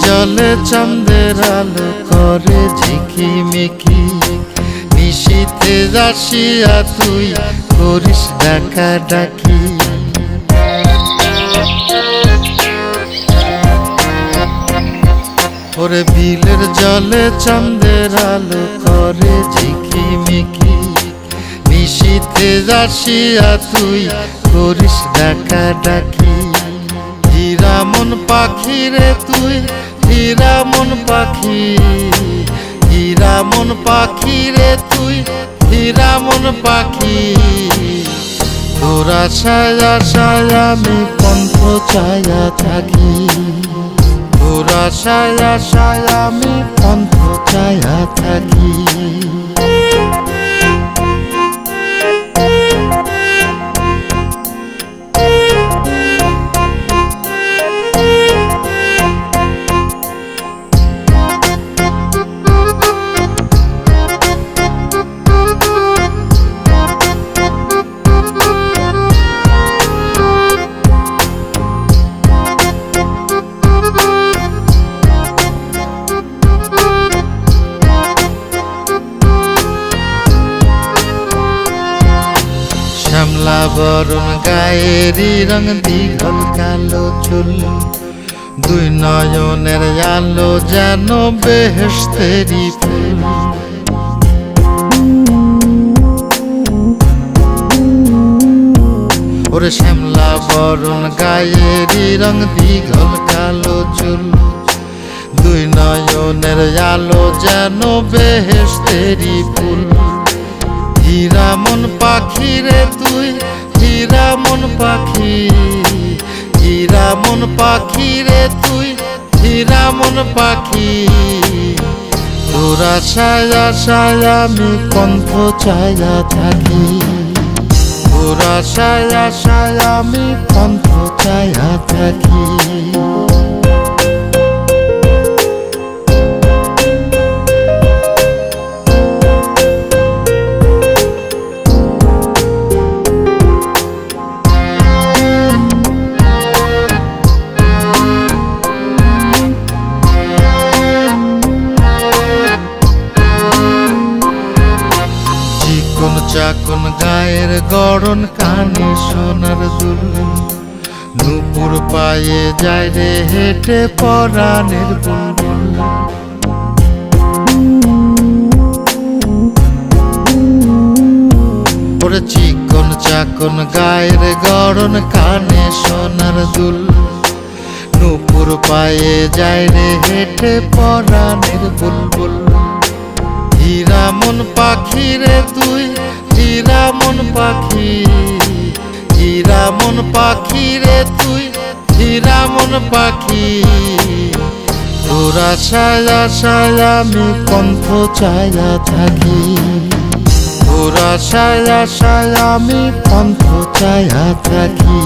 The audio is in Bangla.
জলে চাঁদের আলো করে ঝিকিমিকি, নিশীথে আসিয়া তুই করিস ডাকা ডাকি। ওরে বিলের জলে চাঁদের আলো করে ঝিকিমিকি, নিশীথে আসিয়া তুই করিস ডাকা ডাকি। হীরা মন পাখি রে তুই, হীরা মন পাখি, হীরা মন পাখি রে তুই, হীরা মন পাখি। তোর আশায় আশায় আমি পন্থ চায়া থাকি, তোর আশায় আশায় আমি পন্থ চায়া থাকি। শ্যামলা বরণ গায়েরই রং, দীঘল কালো চুল, দুই নয়নের আলো যেন বেহেশতেরি ফুল। ওরে শ্যামলা বরণ গায়েরই রং, দীঘল কালো চুল, দুই নয়নের আলো যেন বেহেশতেরি ফুল। হীরা মন পাখি রে তুই, হীরা মন পাখি, হীরা মন পাখি রে তুই, হীরা মন পাখি। তোর আশায় আশায় আমি পন্থ চায়া থাকি, তোর আশায় আশায় আমি পন্থ চায়া থাকি। চাকন গায়ের গড়ন, কানে সোনার দুল, নূপুর পায়ে যায় রে হেঁটে পরাণের বুলবুল। ওরে চিকন চাকন গায়ের গড়ন, কানে সোনার দুল, নূপুর পায়ে যায় রে হেঁটে পরাণের বুলবুল। হীরা মন পাখি রে তুই, হীরা মন পাখি, হীরা মন পাখি রে তুই, হীরা মন পাখি। তোর আশায় আশায় আমি পন্থ চায়া থাকি, তোর আশায় আশায় আমি পন্থ চায়া থাকি।